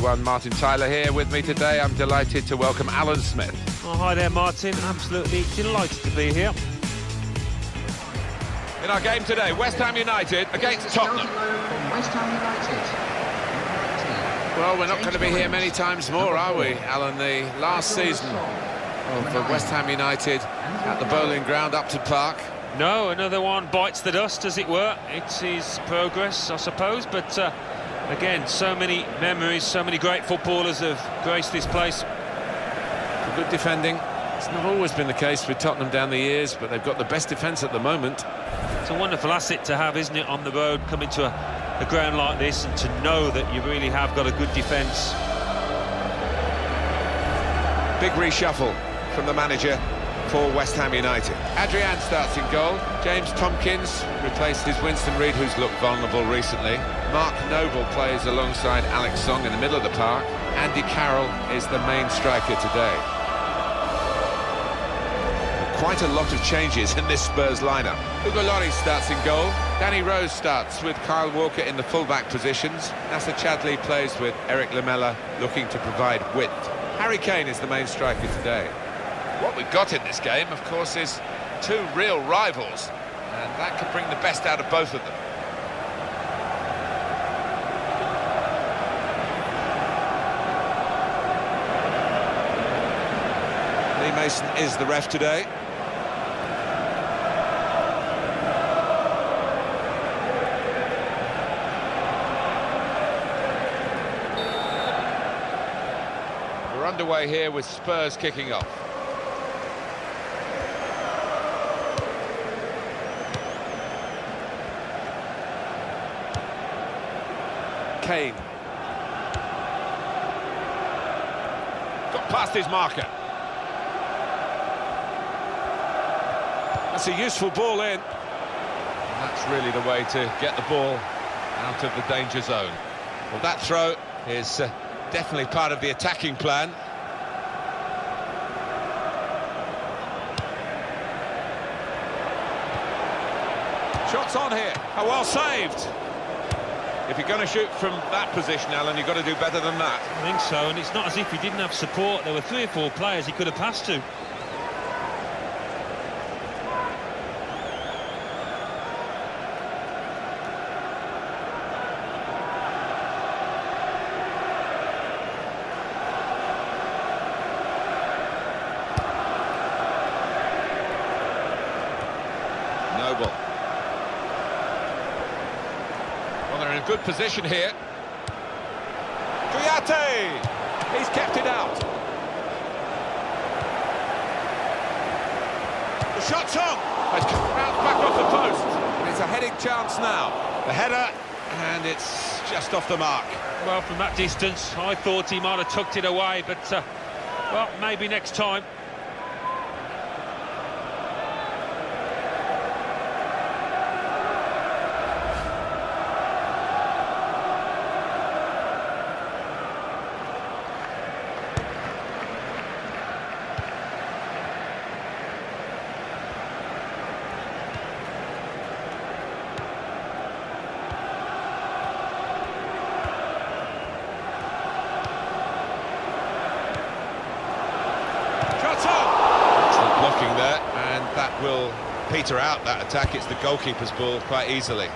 everyone, Martin Tyler here with me today. I'm delighted to welcome Alan Smith. Oh, hi there, Martin. Absolutely delighted to be here. In our game today, West Ham United against Tottenham. West Ham United. Well, we're not going to be here many times more, are we, Alan? The last season of West Ham United at the Bowling Ground, Upton Park. No, another one bites the dust, as it were. It is progress, I suppose, but again, so many memories, so many great footballers have graced this place. For good defending. It's not always been the case with Tottenham down the years, but they've got the best defence at the moment. It's a wonderful asset to have, isn't it, on the road, coming to a ground like this, and to know that you really have got a good defence. Big reshuffle from the manager for West Ham United. Adrian starts in goal. James Tompkins replaced his Winston Reid, who's looked vulnerable recently. Mark Noble plays alongside Alex Song in the middle of the park. Andy Carroll is the main striker today. Quite a lot of changes in this Spurs lineup. Hugo Lloris starts in goal. Danny Rose starts with Kyle Walker in the full-back positions. Nasser Chadli plays with Eric Lamela, looking to provide width. Harry Kane is the main striker today. What we've got in this game, of course, is two real rivals, and that could bring the best out of both of them. Lee Mason is the ref today. We're underway here with Spurs kicking off. Kane. Got past his marker. That's a useful ball in. And that's really the way to get the ball out of the danger zone. Well, that throw is definitely part of the attacking plan. Shots on here. Oh, well saved. If you're going to shoot from that position, Alan, you've got to do better than that. I think so, and it's not as if he didn't have support. There were 3 or 4 players he could have passed to. Noble. Well, they're in a good position here. Kouyaté! He's kept it out. The shot's on! It's bounced back off the post. And it's a heading chance now. The header, and it's just off the mark. Well, from that distance, I thought he might have tucked it away, but, well, maybe next time. Blocking there, and that will peter out that attack. It's the goalkeeper's ball quite easily.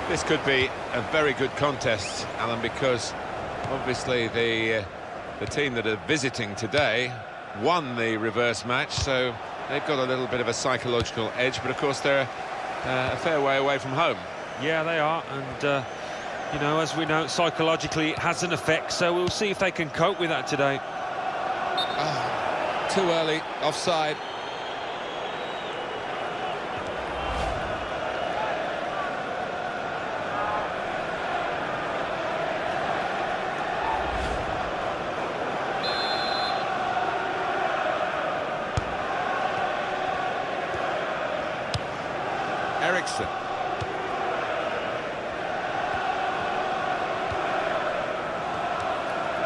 This could be a very good contest, Alan, because obviously the team that are visiting today won the reverse match, so they've got a little bit of a psychological edge, but of course they're a fair way away from home. Yeah, they are, and you know, as we know, psychologically it has an effect, so we'll see if they can cope with that today. Too early, offside. Eriksson.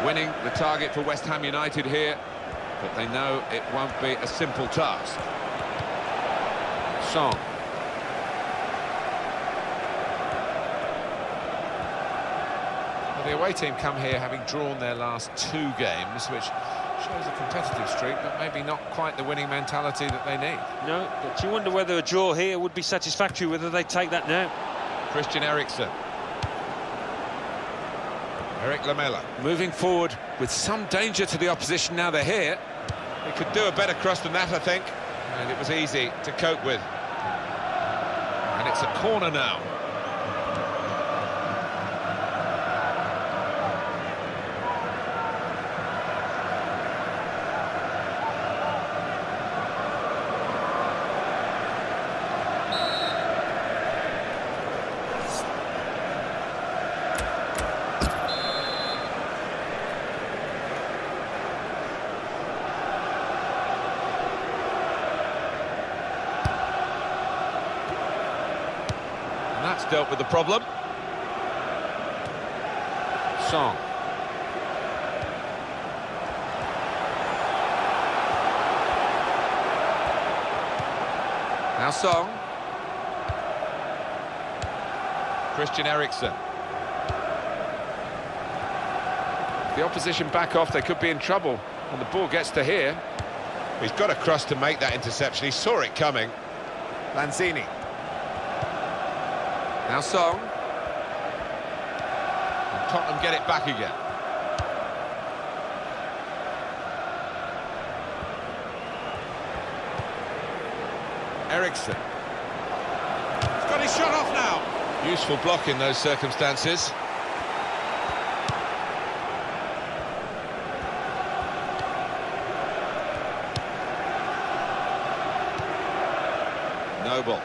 Winning the target for West Ham United here, but they know it won't be a simple task. Song. Well, The away team come here having drawn their last 2 games, which shows a competitive streak, but maybe not quite the winning mentality that they need. No, but you wonder whether a draw here would be satisfactory, whether they take that now. Christian Eriksen. Eric Lamela. Moving forward with some danger to the opposition now they're here. They could do a better cross than that, I think. And it was easy to cope with. And it's a corner now. That's dealt with the problem. Song. Now Song. Christian Eriksen. The opposition back off, they could be in trouble. And the ball gets to here. He's got a cross to make that interception. He saw it coming. Lanzini. Now Song. And Tottenham get it back again. Eriksen. He's got his shot off now. Useful block in those circumstances. Noble.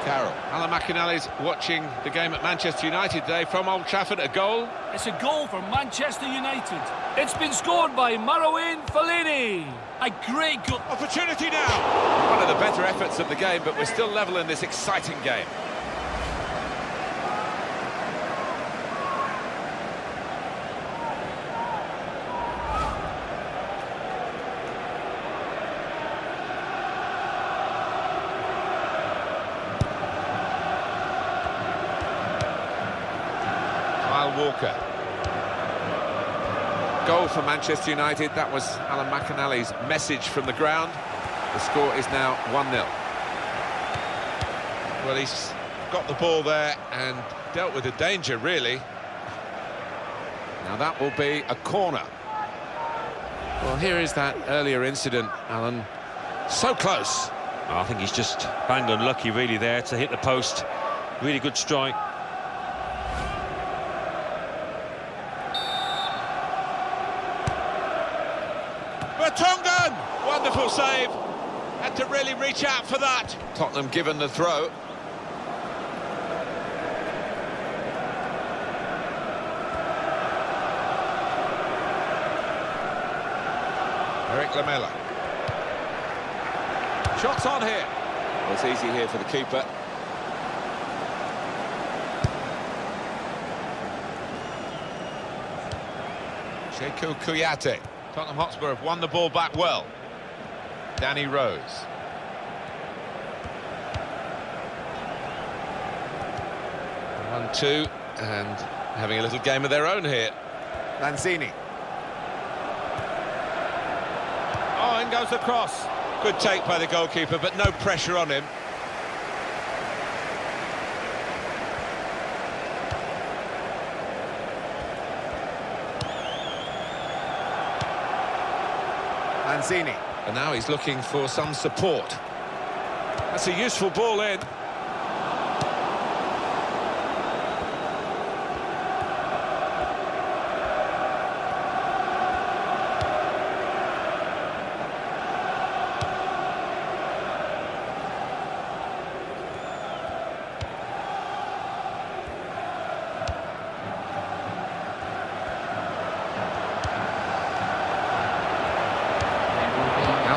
Carroll. Alan McInally's watching the game at Manchester United today from Old Trafford. A goal. It's a goal for Manchester United. It's been scored by Marouane Fellaini. A great goal. Opportunity now. One of the better efforts of the game, but we're still level in this exciting game. Walker. Goal for Manchester United. That was Alan McInally's message from the ground. The score is now 1-0. Well, he's got the ball there and dealt with the danger, really. Now that will be a corner. Well, here is that earlier incident, Alan. So close. I think he's just bang unlucky, really, there to hit the post. Really good strike. Vertonghen! Wonderful save. Had to really reach out for that. Tottenham given the throw. Eric Lamela. Shots on here. Well, it's easy here for the keeper. Sheku Kouyaté. Tottenham Hotspur have won the ball back well. Danny Rose. One, two, and having a little game of their own here. Lanzini. Oh, in goes the cross. Good take by the goalkeeper, but no pressure on him. Lanzini. And now he's looking for some support. That's a useful ball in.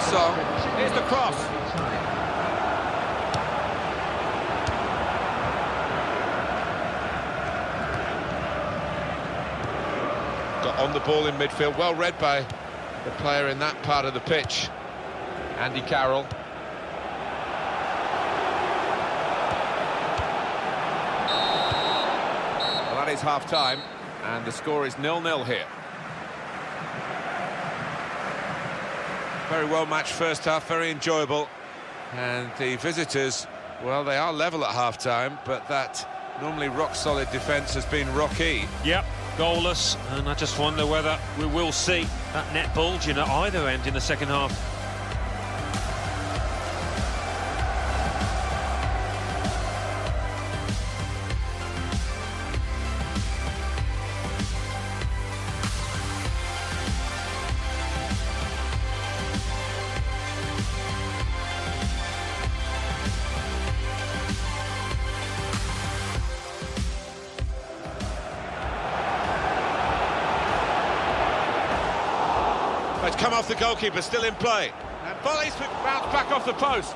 So, here's the cross. Got on the ball in midfield, well read by the player in that part of the pitch, Andy Carroll. Well, that is half-time, and the score is 0-0 here. Very well matched first half, very enjoyable, and the visitors, well, they are level at half-time, but that normally rock-solid defence has been rocky. Yep, goalless, and I just wonder whether we will see that net bulging at either end in the second half. It's come off the goalkeeper, still in play. And volleys bounced back off the post.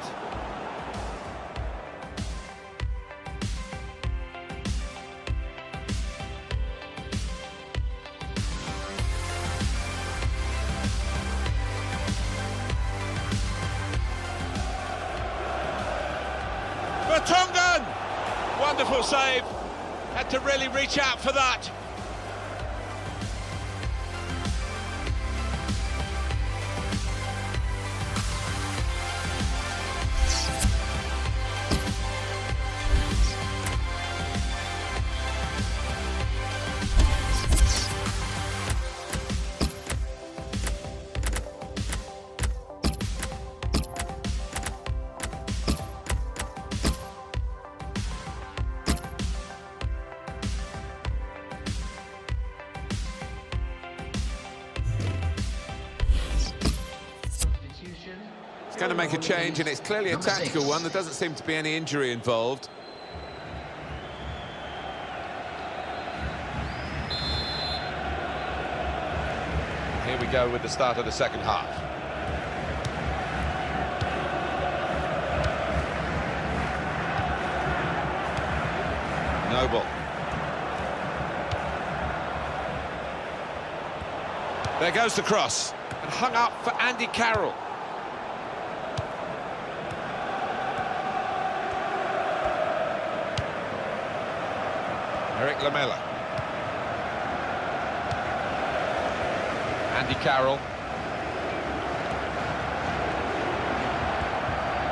Vertonghen! Wonderful save. Had to really reach out for that. It's going to make a change, and it's clearly a tactical one. There doesn't seem to be any injury involved. Here we go with the start of the second half. Noble. There goes the cross, and hung up for Andy Carroll. Eric Lamela. Andy Carroll.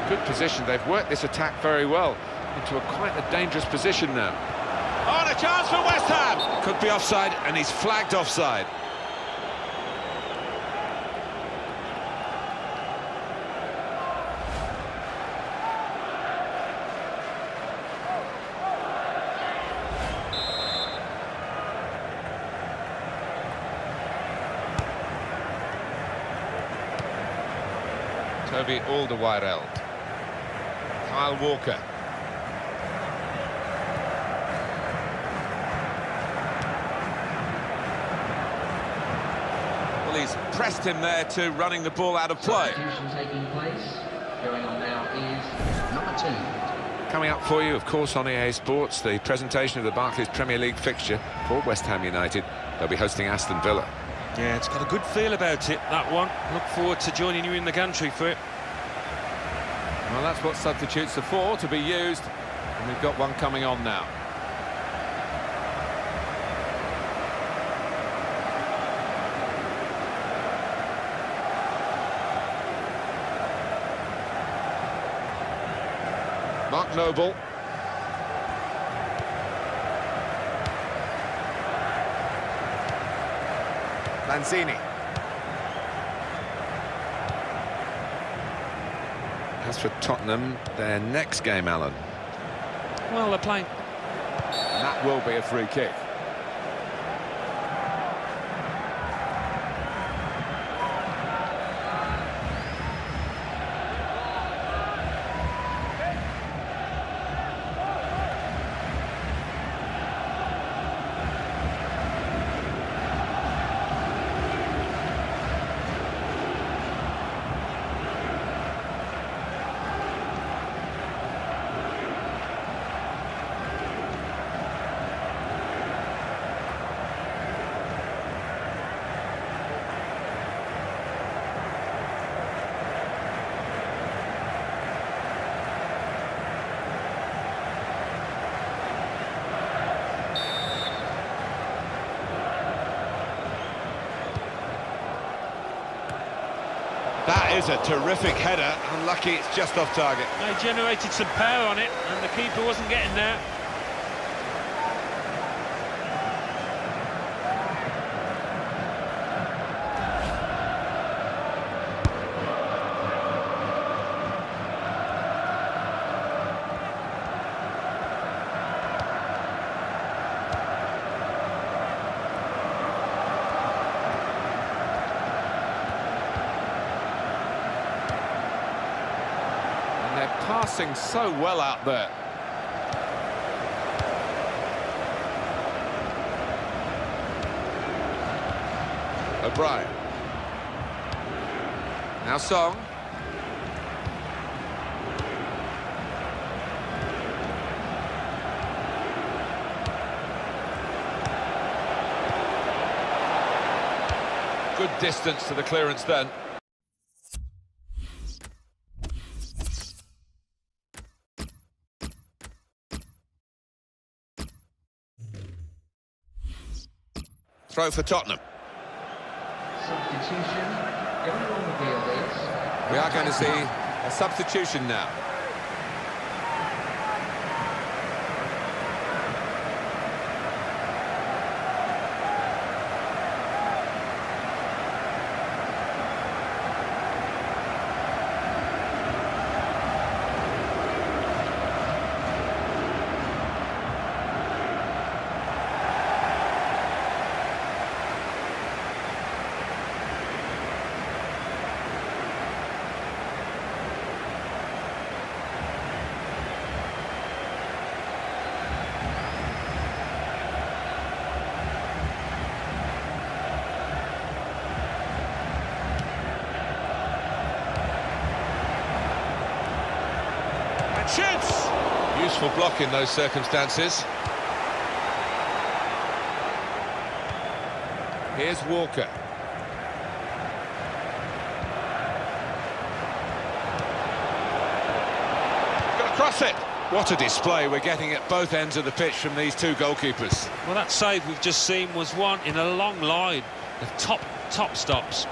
Good position. They've worked this attack very well into quite a dangerous position now. Oh, and a chance for West Ham! Could be offside, and he's flagged offside. Toby Alderweireld. Kyle Walker. Well, he's pressed him there to running the ball out of play. Substitution taking place. Going on now is number 2. Coming up for you, of course, on EA Sports, the presentation of the Barclays Premier League fixture for West Ham United. They'll be hosting Aston Villa. Yeah, it's got a good feel about it, that one. Look forward to joining you in the gantry for it. Well, that's what substitutes are for, to be used. And we've got one coming on now. Mark Noble. Lanzini. As for Tottenham, their next game, Alan. Well, they're playing. And that will be a free kick. That is a terrific header. Unlucky it's just off target. They generated some power on it, and the keeper wasn't getting there. Passing so well out there. O'Brien. Now Song. Good distance to the clearance then. Throw for Tottenham. Substitution. Going on the field is... We are going to see a substitution now. Shoots! Useful block in those circumstances. Here's Walker. Got to cross it. What a display we're getting at both ends of the pitch from these two goalkeepers. Well, that save we've just seen was one in a long line of top stops.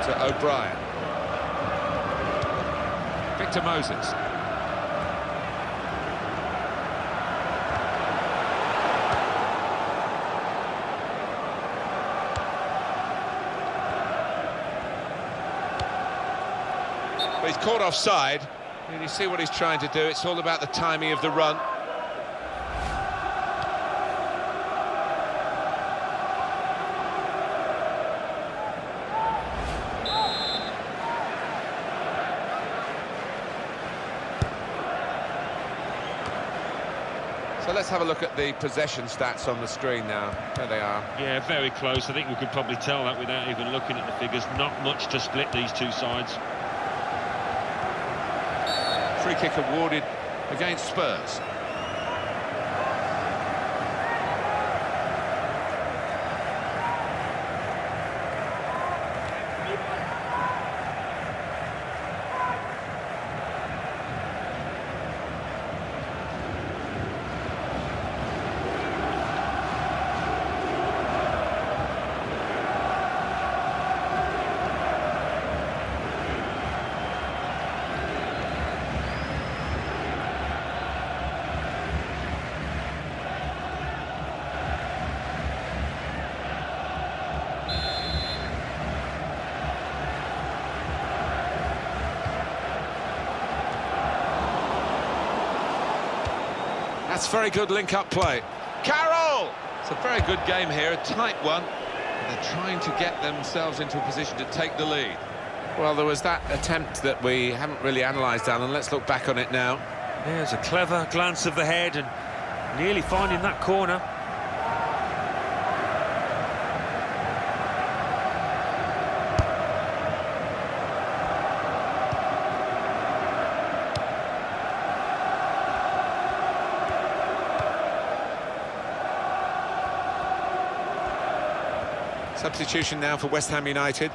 To O'Brien. Victor Moses. But he's caught offside. And you see what he's trying to do. It's all about the timing of the run. So let's have a look at the possession stats on the screen now. There they are. Yeah, very close. I think we could probably tell that without even looking at the figures. Not much to split these two sides. Free kick awarded against Spurs. That's very good link-up play. Carroll! It's a very good game here, a tight one. They're trying to get themselves into a position to take the lead. Well, there was that attempt that we haven't really analysed, Alan. Let's look back on it now. There's a clever glance of the head and nearly finding that corner. Substitution now for West Ham United.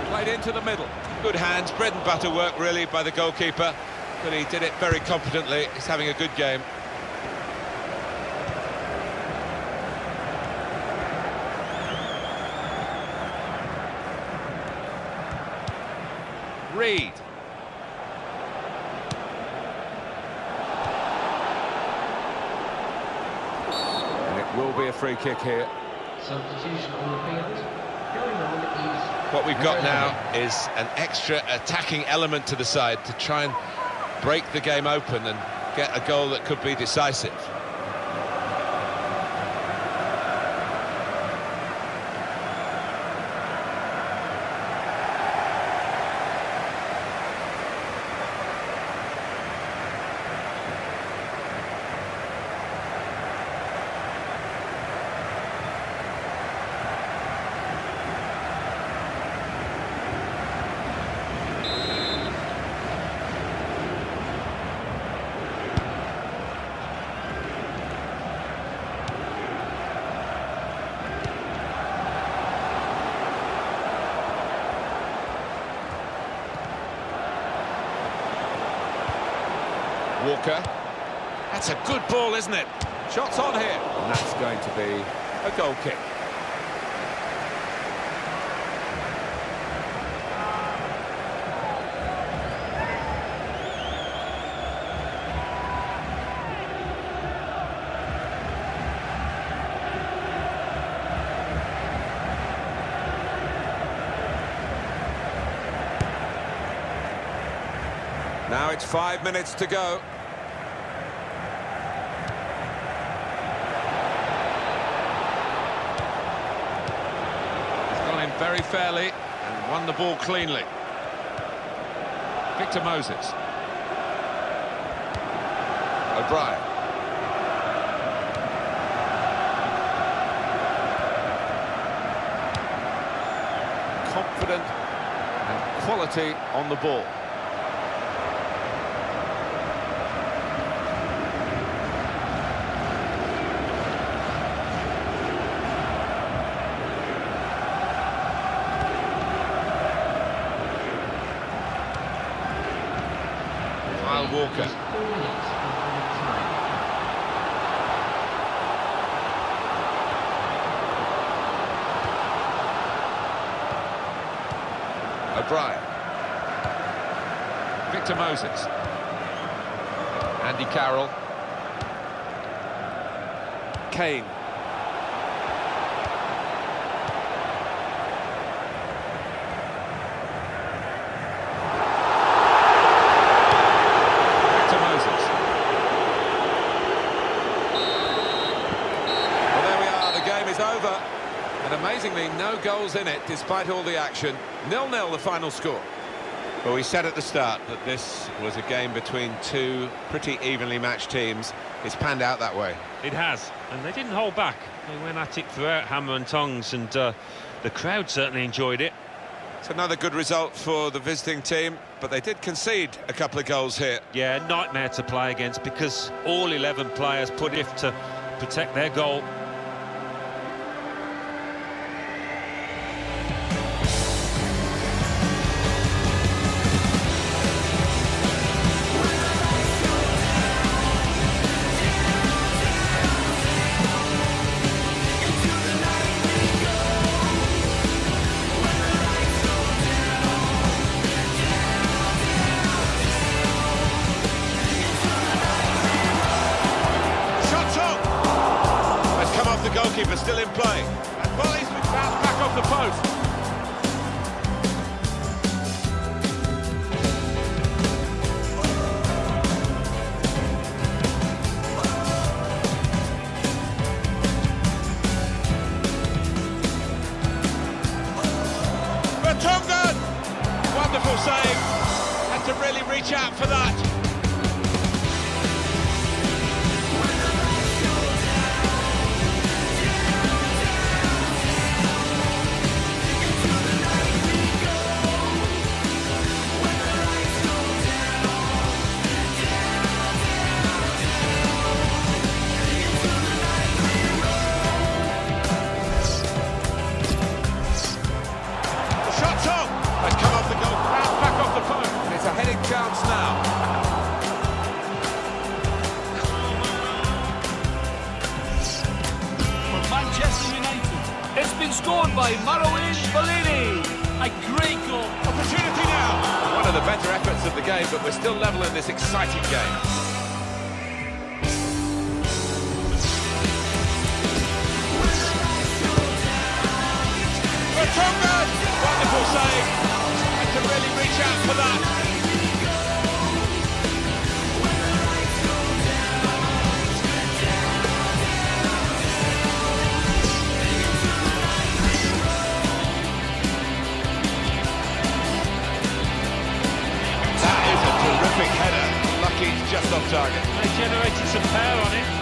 Played into the middle. Good hands, bread and butter work really by the goalkeeper. but he did it very competently. He's having a good game. Reed. And it will be a free kick here. Substitution on the field. Going on is... What we've got now is an extra attacking element to the side to try and break the game open and get a goal that could be decisive. Walker. That's a good ball, isn't it? Shots on here. And that's going to be a goal kick. Now it's 5 minutes to go. He's gone in very fairly and won the ball cleanly. Victor Moses. O'Brien. Confident and quality on the ball. Walker. O'Brien. Victor Moses. Andy Carroll. Kane. Over, and amazingly no goals in it despite all the action. 0-0 the final score. Well, we said at the start that this was a game between two pretty evenly matched teams. It's panned out that way. It has, and they didn't hold back. They went at it throughout, hammer and tongs, and the crowd certainly enjoyed it. It's another good result for the visiting team, but they did concede a couple of goals here. Yeah, nightmare to play against because all 11 players put in to protect their goal. The goalkeeper still in play. And volley's been bounced back off the post. Vertonghen! Wonderful save. Had to really reach out for that. Chance now. scored by Marouane Fellaini. A great goal. Opportunity now. One of the better efforts of the game, but we're still level in this exciting game. Wonderful save. Had to really reach out for that. That is a terrific header. Lucky it's just off target. They generated some power on it.